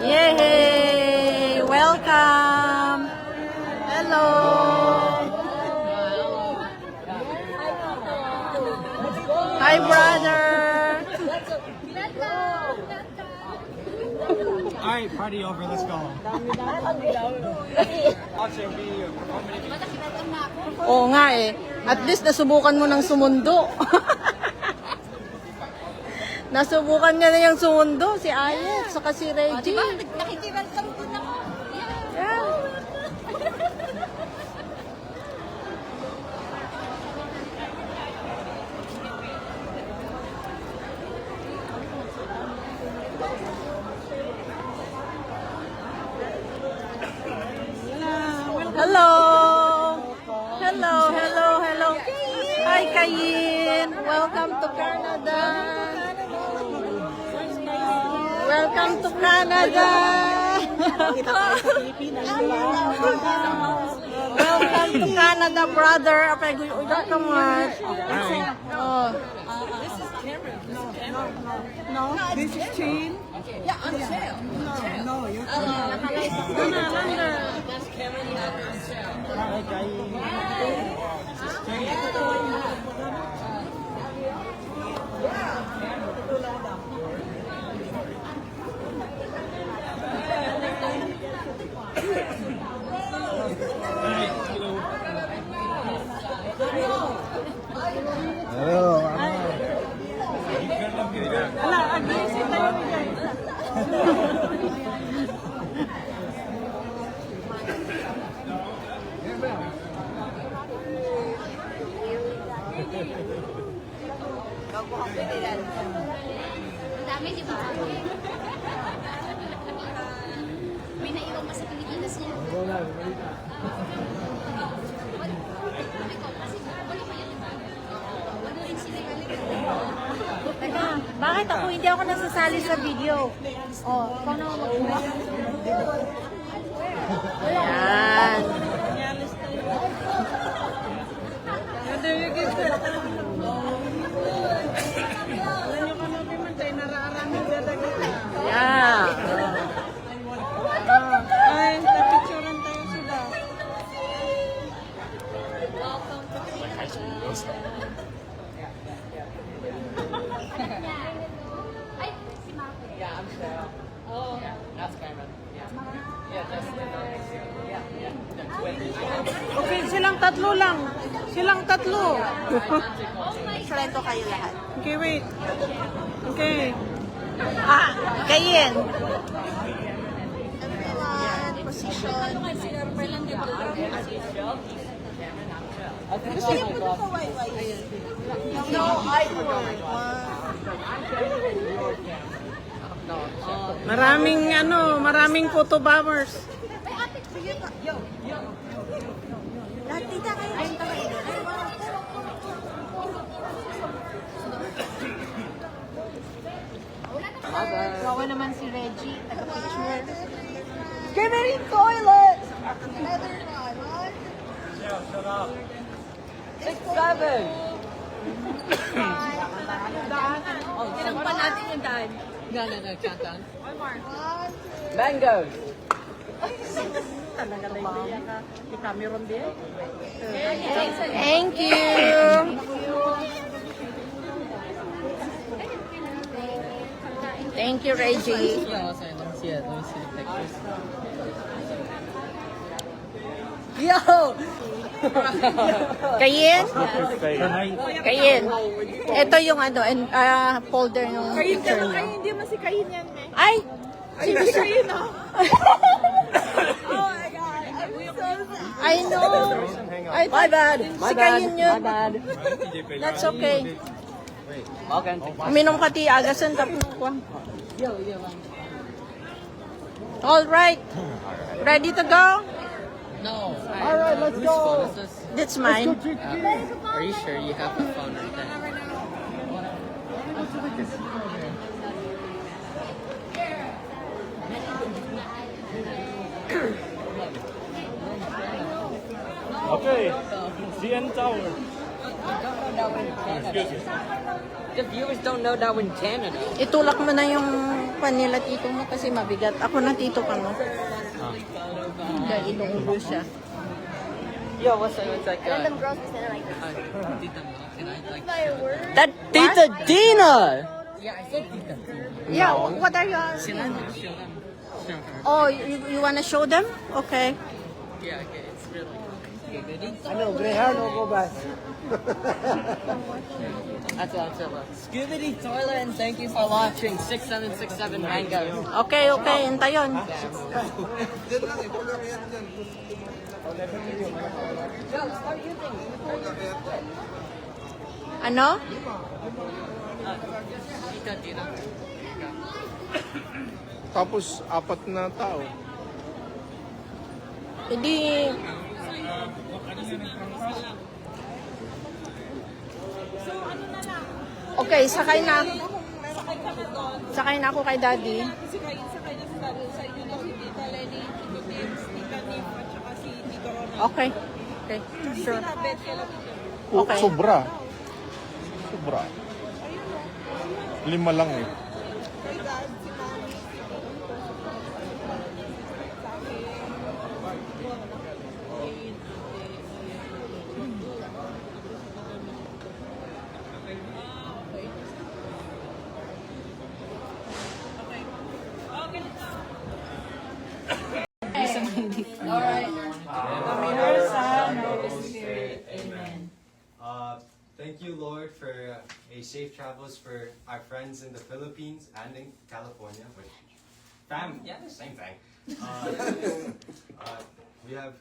Yay! Welcome! Hello! Hi, brother! Alright, party over, let's go. Oo nga eh. At least nasubukan mo ng sumundo. Nasubukan niya na yung sumundo, si Ayet, saka si Reggie. Diba? Nakikiralsam din ako. Yeah. Hello! Hello, hello, hello. Hi, Kayin. Welcome to Canada. Welcome to Canada. Welcome to Canada, brother. Okay, udah ka much. Oh. No, this is chain. Yeah, on sale. No, you're Ang dami, di ba? May naiwan pa sa Pilipinas niya. Teka, bakit ako hindi ako nasasali sa video? Oh, ikaw na mag-uwa. Yan. Yeah. Ay, napicturean tayo sila. Ay, si Marco. Yeah, I'm Cheryl. Oh, yeah, that's Cameron. Yeah, yeah, that's Okay, silang tatlo lang. Silang tatlo. Explain ko kayo lahat. Okay, wait. Okay. Ah, Kayin. Everyone, position. Gusto niyo po dito No, I will. Maraming photo bombers. Lahat tita kayo. Kawa naman si Reggie, taga-picture. Give it in toilet! Another one. Shut up. 6, 7. Ilang pa natin yung daan. No, countdown. Mangoes. Talaga lang ka. Si Cameron din. Thank you. Thank you, Reggie. Let me see the pictures. Yo! Kayin? Kayin. Ito yung ano, folder ng picture niyo. Hindi man si Kayin yan, eh. Ay! Sino si Kayin, oh? I know. My bad. Si Kayin yun. That's okay. Okay. Uminom ka ti agasan tapos all right. Ready to go? No. All right, let's Whose go. phone is this? That's mine. Are you sure you have the phone right there? Okay, CN Tower. The viewers don't know that we're in Canada. Itulak mo na yung pa nila tito mo kasi mabigat. Ako na tito ka mo. Dahil inuubo siya. Yo, what's up? It's like, Random girls we said it like this. Tita Mo, can I like... My word. That Tita Dina! Yeah, I said Tita Dina. Yeah, what are you asking? Show them. Show her. Oh, you wanna show them? Okay. Yeah, okay, it's really... Okay, ready? Ano, Greyhound o Gobas? That's what. Scooby Toilet, and thank you for watching 6767 Mango. Okay, hintay yun. Ano? Tita Dina. Tapos, 4 na tao. Hindi... Okay, sakay na. Sakay na ako kay daddy. Sakay na si Daddy sa inyo na si Tita Lenny, Tito Tims, Tita Nim, at saka si Tito Ronald. Okay. Okay, sure. Bet sila. Okay. Sobra. 5 lang eh. Kay Dad, si Mami. Thank you, Lord, for a safe travels for our friends in the Philippines and in California. Which, yeah, the same thing. We have,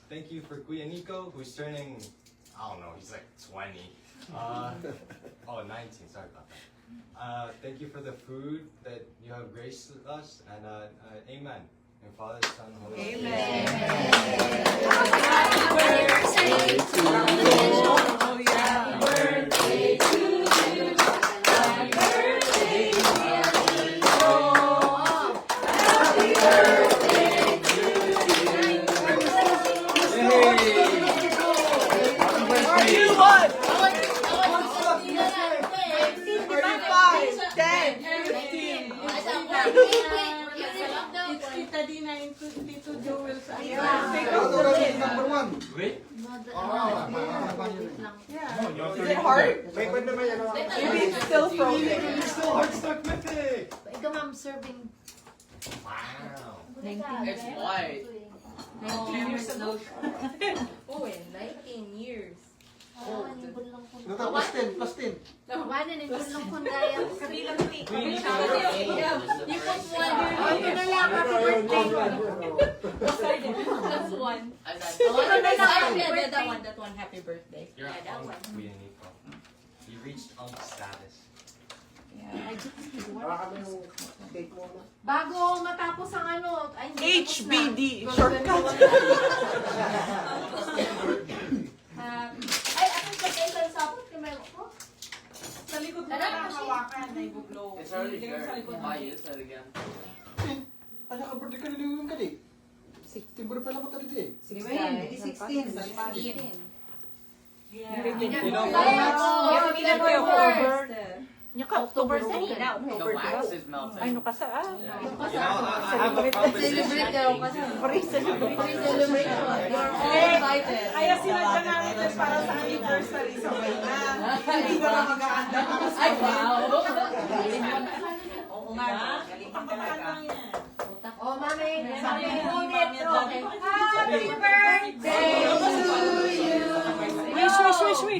thank you for Kuya Nico, who's turning, I don't know, he's like 20. 19, sorry about that. Thank you for the food that you have graced us, and amen. In Father, Son, Holy Spirit. Ikaw ma'am serving. Wow. It's white. 19 years ago. Oh, 19 years. Oo, yung bulong ko. Plus 10. Wala na yung bulong ko gaya. Kabilang ni. You put one. Ano na lang, happy birthday. That's one. That one, happy birthday. You're Yeah, that on one. Kuya Nico. You reached status. Bago matapos ang ano, ay, hindi tapos HBD, na. shortcut. Ay, ako sa kailan sapot, kamay ko. Sa likod mo lang hawakan na ibublow. It's already Tingnan sa there. likod mo. Why use that again? Ano ka, birthday ka niliwin ka di? Timbro pala ko tali di eh. 16. October 2nd. The wax is melting. Ay, no kasa ah. You know, I have a conversation. Celebrate. You're all invited. Kaya sinadya namin ito para sa anniversary sa Wayna. Hindi ko na mag-aanda. Ay, wow. Oo nga. Pagpapakan lang yan. Oh, mami. Mami, ulit. Okay. Happy birthday to you. Wish.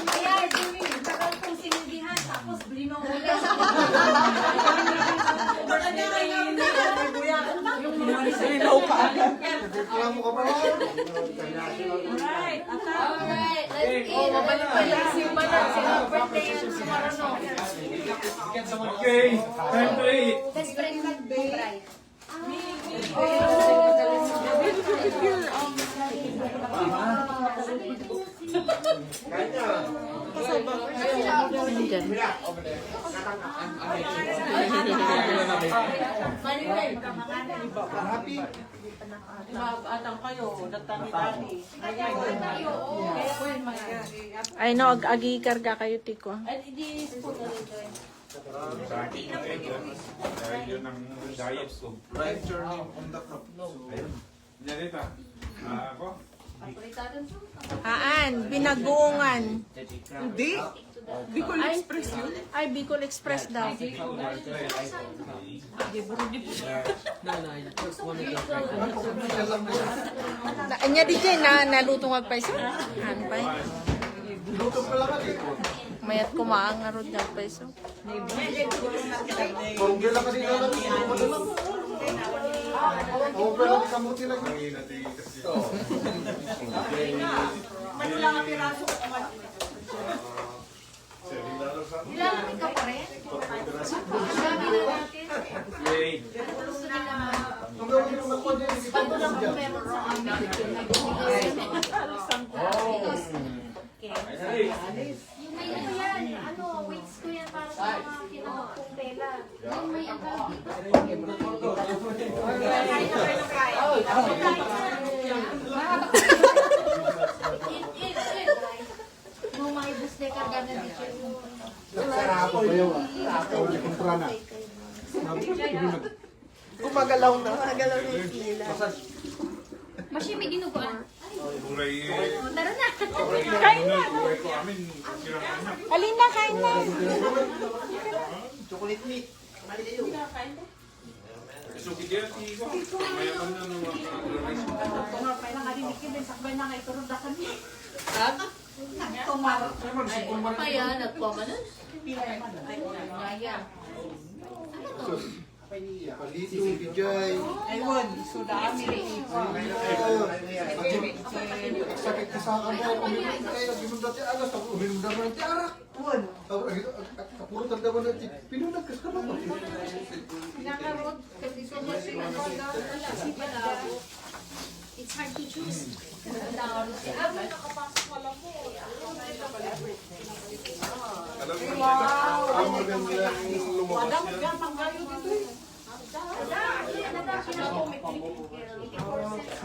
Kaya, Jimmy, tagal kong sinidihan, tapos blinong-ulan. Reklamo ka pa rin. Alright, let's eat. Mabalik pa lang si Balat. Sino birthday yan sa Marano? Okay, time to eat. Best friend ng bride. Nandyan. Happy. Atang kayo, datang-dati. Ay no, agi karga kayo tiko. Ay, hindi po na rin ko. Dahil yun ang diet ko. Right turning on the crop. Narita, ako, Haan, binagungan. Hindi. Bicol Express yun. Ay, Bicol Express daw. No, no, I just wanted to. Anya di dyan na naluto nga pa iso. Ano pa eh? Luto pa lang kasi. Mayat kumaang nga ron nga pa iso. Porongge lang kasi na lang. Oo, pero kamuti lang. Nilalamig ka pa rin? Sabi na natin. Ang gawin nyo naman po dyan, hindi pa Bago lang kung meron sa amin. Yung may ano yan, ano, weights ko yan para sa mga kinuha kong tela. Yung may ang tawag dito. Nung may bus de karga na dito yung Gumagalaw na. Mashi, may dinuguan. kulay Tara na. Kain na. kulay ko amin, sirang anak. Alin na, kain na. Chocolate meat. So, kaya ko, mayaman na nung Kaya, nagpamanan. Kaya. Palito, bijay. Ayun, so dami. Sakit ka sa akin. Uminom tayo. Uminom dati alas. Tapos uminom naman ng tiarak. Kapuro tanda mo natin. Pinunag ka na ba? Pinakarod. Kasi sobrang sila. It's hard to choose. Ang maganda yung lumabas yan.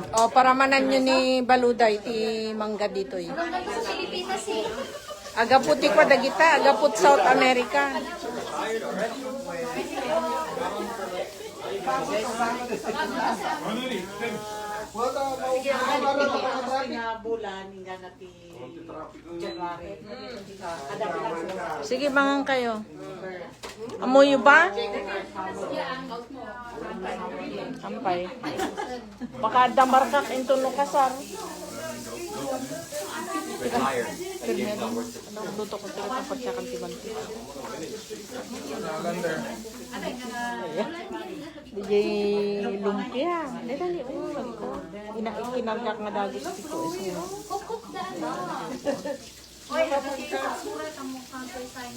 O, paramanan nyo ni Baluday, ti Mangga dito eh. Ang ganda sa Pilipinas eh. Agaput ti kwa dagita, agaput South America. ano rin, Wala, maumaran na pakatrapik. bulan, nga natin January. Sige, bangang kayo. Amoy ba? Ampay. Baka damarkak into no kasar. Ano luto ko tira sa pagsakan tibanti. DJ lumpia. Dali kinargak nga dagos dito is mo. Kukuk na ano. Oy, nakikita surat ang mukhang kay sign.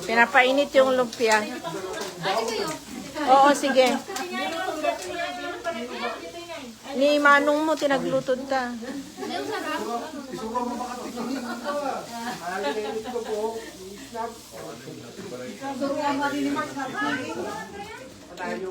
Pinapainit yung lumpia. Oo, sige. Ni Manong mo, tinaglutod ta. Tayo